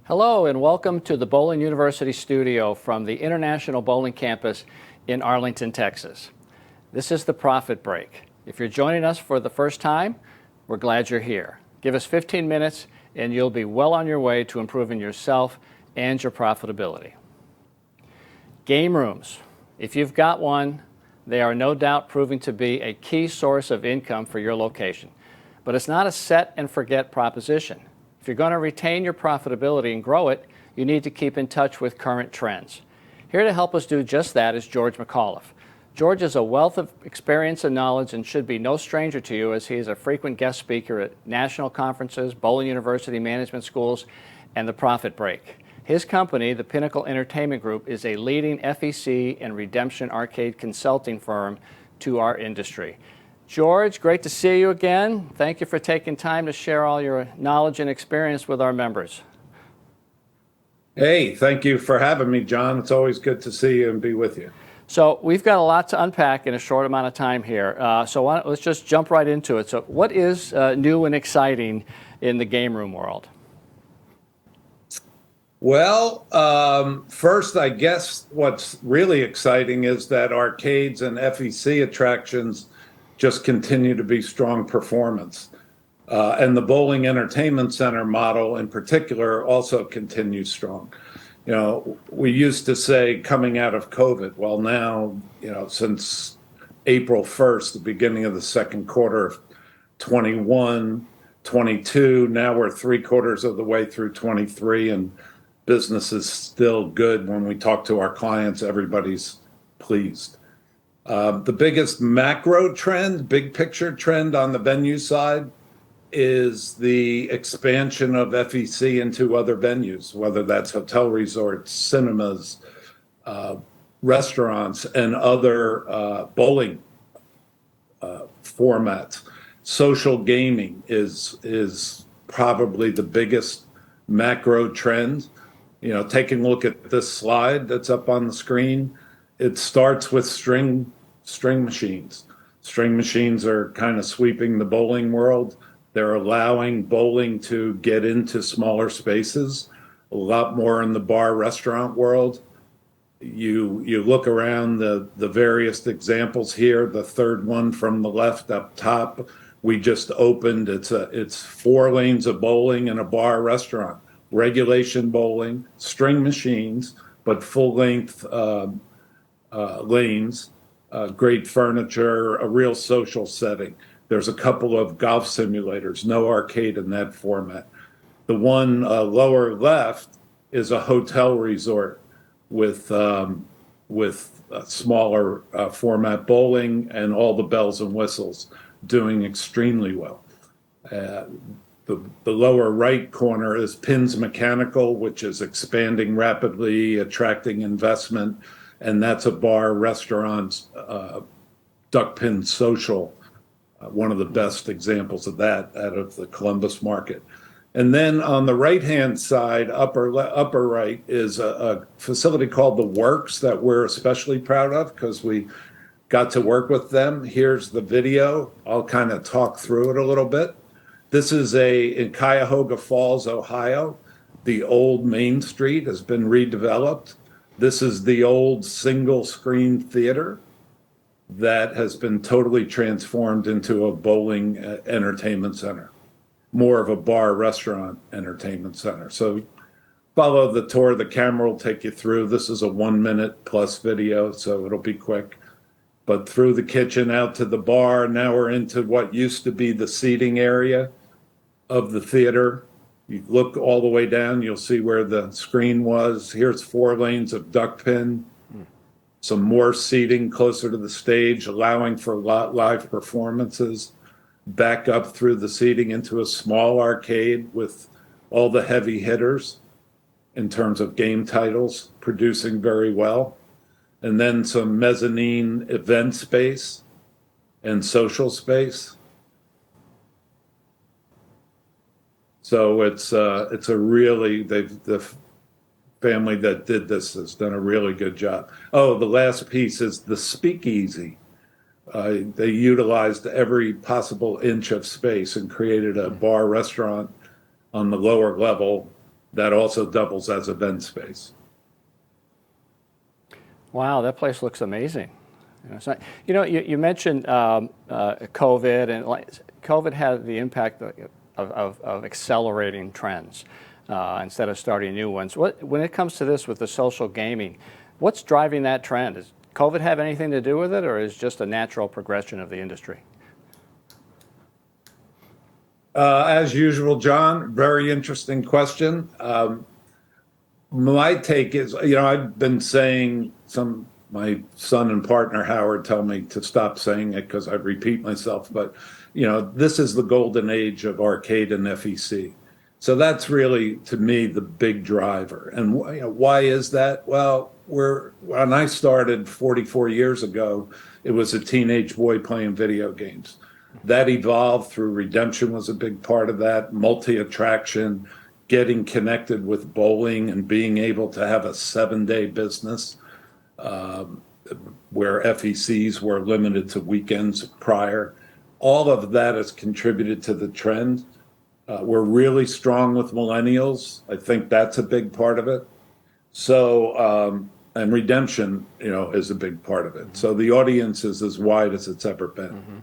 Hello and welcome to the Bowling University studio from the International Bowling Campus in Arlington, Texas. This is the Profit Break. If you're joining us for the first time, we're glad you're here. Give us 15 minutes and you'll be well on your way to improving yourself and your profitability. Game rooms. If you've got one, they are no doubt proving to be a key source of income for your location. But it's not a set and forget proposition. If you're going to retain your profitability and grow it, you need to keep in touch with current trends. Here to help us do just that is George McAuliffe. George is a wealth of experience and knowledge and should be no stranger to you, as he is a frequent guest speaker at national conferences, Bowling University management schools, and the Profit Break. His company, the Pinnacle Entertainment Group, is a leading FEC and redemption arcade consulting firm to our industry. George, great to see you again. Thank you for taking time to share all your knowledge and experience with our members. Hey, thank you for having me, John. It's always good to see you and be with you. So we've got a lot to unpack in a short amount of time here. Let's just jump right into it. So what is new and exciting in the game room world? Well, first, I guess what's really exciting is that arcades and FEC attractions just continue to be strong performance. And the Bowling Entertainment Center model in particular also continues strong. You know, we used to say coming out of COVID, well now, since April 1st, the beginning of the second quarter of 21, 22, now we're 3/4 of the way through 23 and business is still good. When we talk to our clients, everybody's pleased. The biggest macro trend, big picture trend on the venue side is the expansion of FEC into other venues, whether that's hotel resorts, cinemas, restaurants, and other bowling formats. Social gaming is probably the biggest macro trend. Taking a look at this slide that's up on the screen, it starts with string machines. String machines are kind of sweeping the bowling world. They're allowing bowling to get into smaller spaces, a lot more in the bar restaurant world. You look around the various examples here, the third one from the left up top, we just opened, it's 4 lanes of bowling and a bar restaurant. Regulation bowling, string machines, but full length lanes, great furniture, a real social setting. There's a couple of golf simulators, no arcade in that format. The one lower left is a hotel resort with a smaller format bowling and all the bells and whistles, doing extremely well. The lower right corner is Pins Mechanical, which is expanding rapidly, attracting investment, and that's a bar restaurant, duck pin social, one of the best examples of that out of the Columbus market. And then on the right-hand side, upper right, is a facility called The Works that we're especially proud of because we got to work with them. Here's the video. I'll kind of talk through it a little bit. This is in Cuyahoga Falls, Ohio. The old Main Street has been redeveloped. This is the old single screen theater that has been totally transformed into a bowling entertainment center, more of a bar restaurant entertainment center. So follow the tour. The camera will take you through. This is a 1-minute plus video, so it'll be quick. But through the kitchen out to the bar, now we're into what used to be the seating area of the theater. You look all the way down, you'll see where the screen was. Here's 4 lanes of duck pin, some more seating closer to the stage, allowing for live performances. Back up through the seating into a small arcade with all the heavy hitters in terms of game titles, producing very well. And then some mezzanine event space and social space. So it's a really, the family that did this has done a really good job. Oh, the last piece is the speakeasy. They utilized every possible inch of space and created a bar restaurant on the lower level that also doubles as event space. Wow, that place looks amazing. You mentioned COVID, and COVID had the impact of accelerating trends instead of starting new ones. When it comes to this with the social gaming, what's driving that trend? Does COVID have anything to do with it, or is it just a natural progression of the industry? As usual, John, very interesting question. My take is, I've been saying my son and partner Howard tell me to stop saying it because I repeat myself, but this is the golden age of arcade and FEC. So that's really, to me, the big driver. And why is that? Well, when I started 44 years ago, it was a teenage boy playing video games. That evolved through redemption was a big part of that, multi-attraction, getting connected with bowling and being able to have a 7-day business where FECs were limited to weekends prior. All of that has contributed to the trend. We're really strong with millennials. I think that's a big part of it. So, and redemption, is a big part of it. So the audience is as wide as it's ever been. Mm-hmm.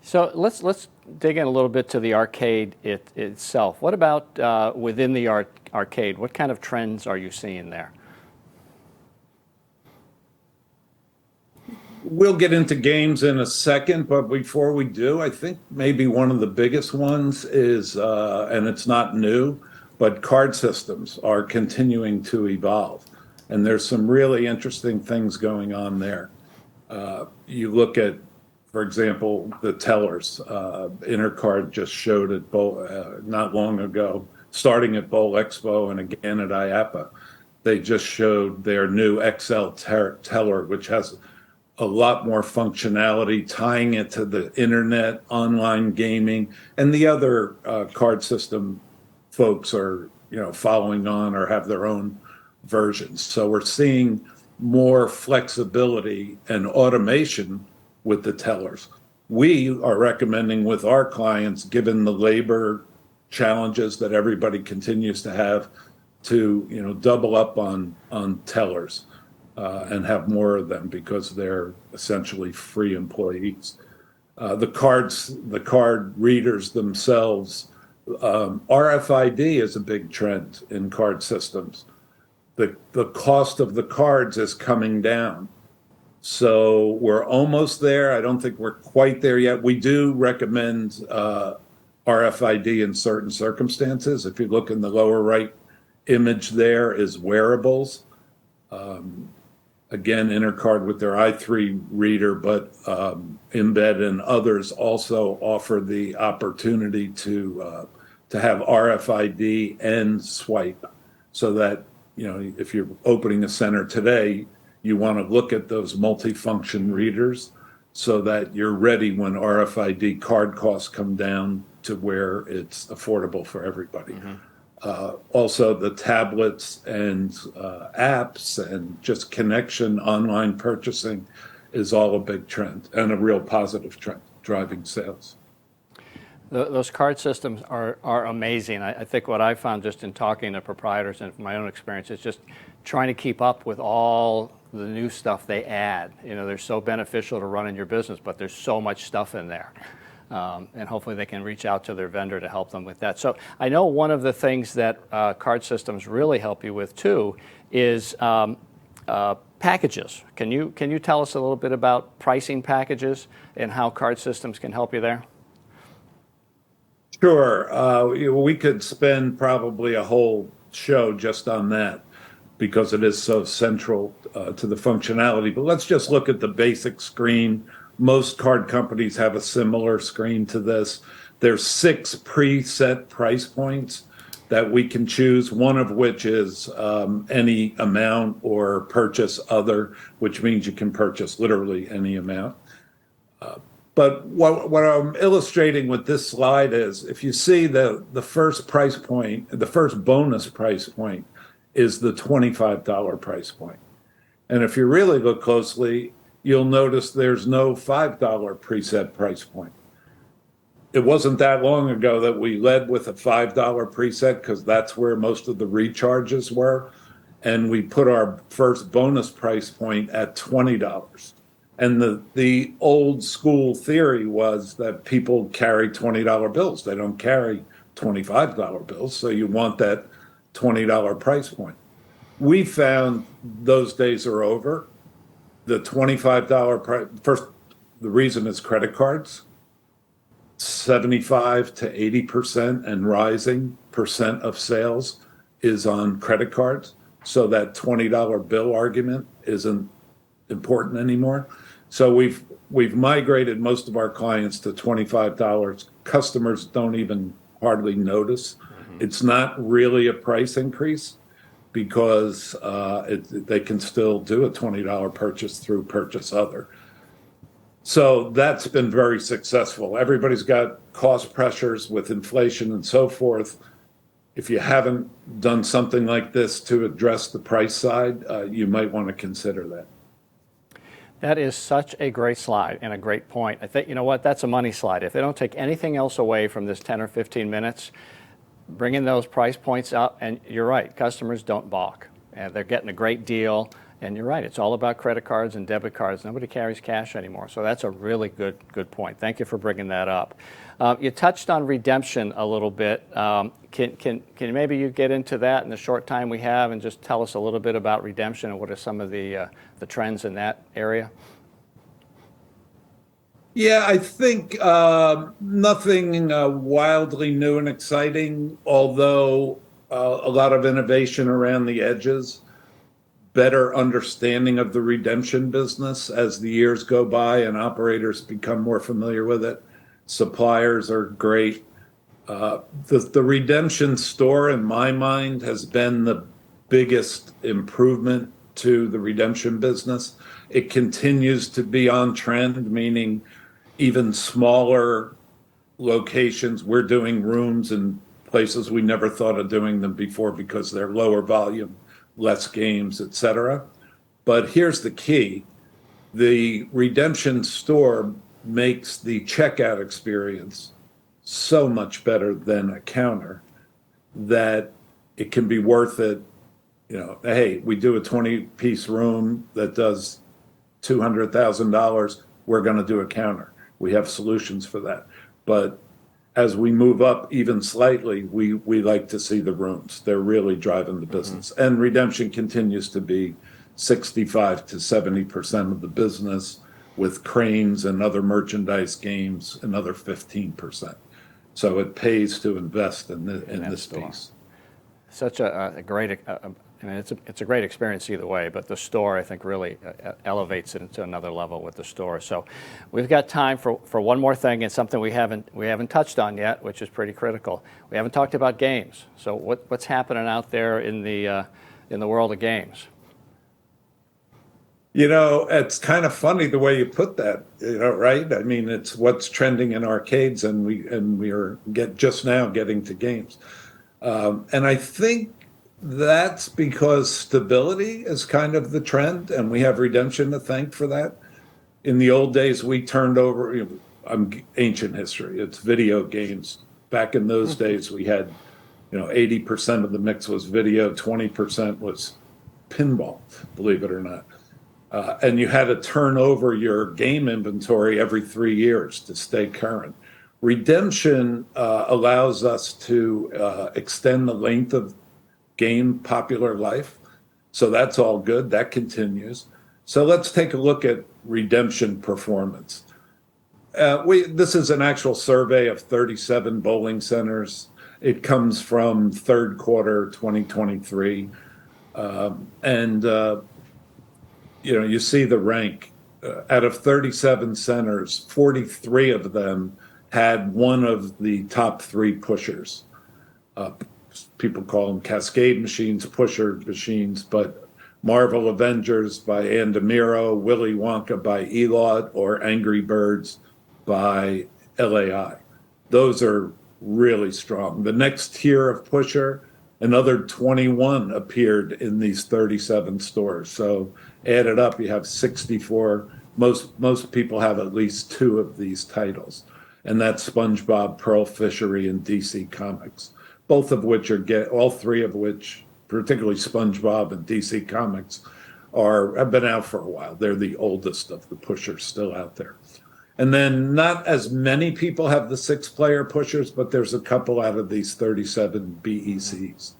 So let's dig in a little bit to the arcade itself. What about within the arcade? What kind of trends are you seeing there? We'll get into games in a second, but before we do, I think maybe one of the biggest ones is, and it's not new, but card systems are continuing to evolve. And there's some really interesting things going on there. You look at, for example, the tellers. Intercard just showed it not long ago, starting at Bowl Expo and again at IAPA. They just showed their new XL teller, which has a lot more functionality, tying it to the internet, online gaming, and the other card system folks are, following on or have their own versions. So we're seeing more flexibility and automation with the tellers. We are recommending with our clients, given the labor challenges that everybody continues to have, to double up on tellers and have more of them because they're essentially free employees. The card readers themselves, RFID is a big trend in card systems. The cost of the cards is coming down. So we're almost there. I don't think we're quite there yet. We do recommend RFID in certain circumstances. If you look in the lower right image, there is wearables. Again, Intercard with their i3 reader, but Embed and others also offer the opportunity to have RFID and swipe, so that if you're opening a center today, you want to look at those multifunction readers so that you're ready when RFID card costs come down to where it's affordable for everybody. Mm-hmm. Also, the tablets and apps and just connection, online purchasing is all a big trend and a real positive trend driving sales. Those card systems are amazing. I think what I found just in talking to proprietors and from my own experience is just trying to keep up with all the new stuff they add. They're so beneficial to running your business, but there's so much stuff in there. And hopefully they can reach out to their vendor to help them with that. So I know one of the things that card systems really help you with too is packages. Can you tell us a little bit about pricing packages and how card systems can help you there? Sure. We could spend probably a whole show just on that because it is so central to the functionality. But let's just look at the basic screen. Most card companies have a similar screen to this. There's 6 preset price points that we can choose, one of which is any amount or purchase other, which means you can purchase literally any amount. But what I'm illustrating with this slide is, if you see the first price point, the first bonus price point is the $25 price point. And if you really look closely, you'll notice there's no $5 preset price point. it wasn't that long ago that we led with a $5 preset because that's where most of the recharges were. And we put our first bonus price point at $20. And the old school theory was that people carry $20 bills. They don't carry $25 bills. So you want that $20 price point. We found those days are over. The $25 price, first, the reason is credit cards. 75 to 80% and rising percent of sales is on credit cards. So that $20 bill argument isn't important anymore. So we've migrated most of our clients to $25. Customers don't even hardly notice. It's not really a price increase because they can still do a $20 purchase through Purchase Other. So that's been very successful. Everybody's got cost pressures with inflation and so forth. If you haven't done something like this to address the price side, you might want to consider that. That is such a great slide and a great point. I think, you know what, that's a money slide. If they don't take anything else away from this 10 or 15 minutes, bringing those price points up, and you're right, customers don't balk. And they're getting a great deal. And you're right, it's all about credit cards and debit cards. Nobody carries cash anymore. So that's a really good point. Thank you for bringing that up. You touched on redemption a little bit. Can maybe you get into that in the short time we have and just tell us a little bit about redemption and what are some of the trends in that area? Yeah, I think nothing wildly new and exciting, although a lot of innovation around the edges. Better understanding of the redemption business as the years go by and operators become more familiar with it. Suppliers are great. The redemption store, in my mind, has been the biggest improvement to the redemption business. It continues to be on trend, meaning even smaller locations, we're doing rooms in places we never thought of doing them before because they're lower volume, less games, etc. But here's the key. The redemption store makes the checkout experience so much better than a counter that it can be worth it. You know, hey, we do a 20-piece room that does $200,000. We're going to do a counter. We have solutions for that. But as we move up even slightly, we like to see the rooms. They're really driving the business. And redemption continues to be 65 to 70% of the business, with cranes and other merchandise games another 15%. So it pays to invest in this piece. Such a great, I mean, it's a great experience either way, but the store, I think, really elevates it into another level with the store. So we've got time for one more thing, and something we haven't touched on yet, which is pretty critical. We haven't talked about games. So what's happening out there in the world of games? You know, it's kind of funny the way you put that, you know, right? I mean, it's what's trending in arcades, and we are just now getting to games. And I think that's because stability is kind of the trend, and we have redemption to thank for that. In the old days, we turned over, you know, ancient history, it's video games. Back in those days, we had, you know, 80% of the mix was video, 20% was pinball, believe it or not. And you had to turn over your game inventory every 3 years to stay current. Redemption allows us to extend the length of game popular life. So that's all good. That continues. So let's take a look at redemption performance. This is an actual survey of 37 bowling centers. It comes from third quarter 2023. You know, you see the rank. Out of 37 centers, 43 of them had one of the top three pushers. People call them cascade machines, pusher machines, but Marvel Avengers by Ann DeMiro, Willy Wonka by Elot, or Angry Birds by LAI. Those are really strong. The next tier of pusher, another 21 appeared in these 37 stores. So added up, you have 64. Most people have at least two of these titles. and that's SpongeBob, Pearl Fishery, and DC Comics, both of which all three of which, particularly SpongeBob and DC Comics, have been out for a while. They're the oldest of the pushers still out there. And then not as many people have the 6-player pushers, but there's a couple out of these 37 BECs.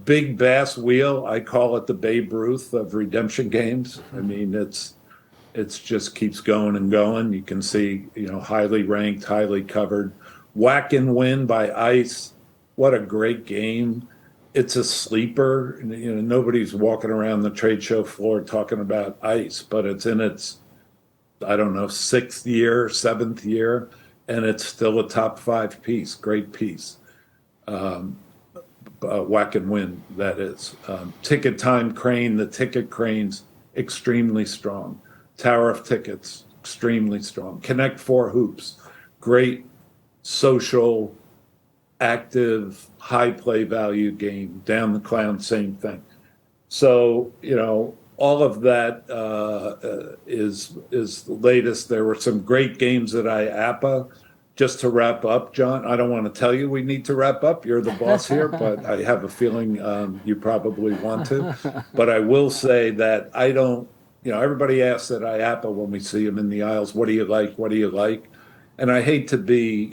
Big Bass Wheel, I call it the Babe Ruth of redemption games. I mean, it's just keeps going and going. You can see, highly ranked, highly covered. Whack and Win by Ice. What a great game. It's a sleeper. Nobody's walking around the trade show floor talking about Ice, but it's in its, I don't know, 6th year, 7th year, and it's still a top 5 piece. Great piece. Whack and Win, that is. Ticket Time Crane, the ticket cranes, extremely strong. Tower of Tickets, extremely strong. Connect 4 Hoops, great social, active, high play value game. Down the Clown, same thing. So, all of that is the latest. There were some great games at IAPA. Just to wrap up, John, I don't want to tell you we need to wrap up. You're the boss here, but I have a feeling you probably want to. But I will say that I don't, everybody asks at IAPA when we see them in the aisles, what do you like? What do you like? And I hate to be,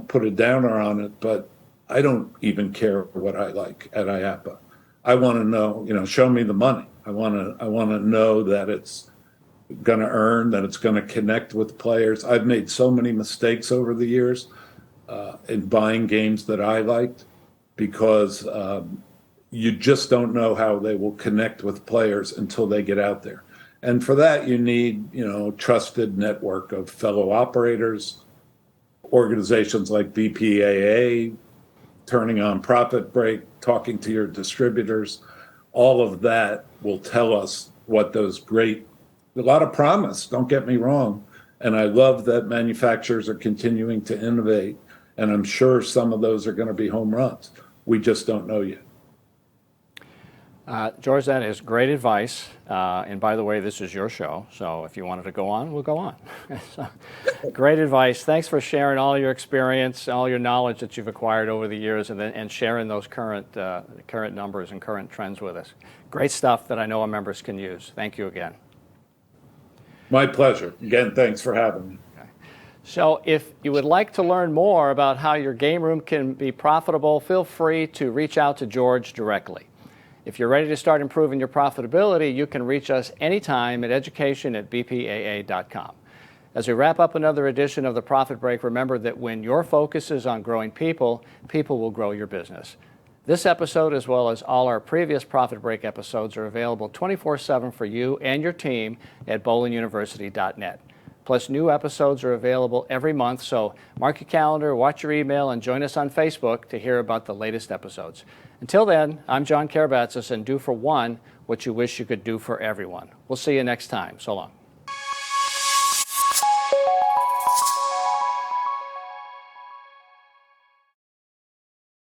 put a downer on it, but I don't even care what I like at IAPA. I want to know, show me the money. I want to know that it's going to earn, that it's going to connect with players. I've made so many mistakes over the years in buying games that I liked because you just don't know how they will connect with players until they get out there. And for that, you need, trusted network of fellow operators, organizations like BPAA, turning on Profit Break, talking to your distributors. All of that will tell us what those a lot of promise, don't get me wrong. And I love that manufacturers are continuing to innovate. And I'm sure some of those are going to be home runs. We just don't know yet. George, that is great advice. And by the way, this is your show. So if you wanted to go on, we'll go on. So, great advice. Thanks for sharing all your experience, all your knowledge that you've acquired over the years, and sharing those current numbers and current trends with us. Great stuff that I know our members can use. Thank you again. My pleasure. Again, thanks for having me. Okay. So if you would like to learn more about how your game room can be profitable, feel free to reach out to George directly. If you're ready to start improving your profitability, you can reach us anytime at education@bpaa.com. As we wrap up another edition of the Profit Break, remember that when your focus is on growing people, people will grow your business. This episode, as well as all our previous Profit Break episodes, are available 24/7 for you and your team at bowlinguniversity.net. Plus, new episodes are available every month, so mark your calendar, watch your email, and join us on Facebook to hear about the latest episodes. Until then, I'm John Karabatsis, and do for one what you wish you could do for everyone. We'll see you next time. So long.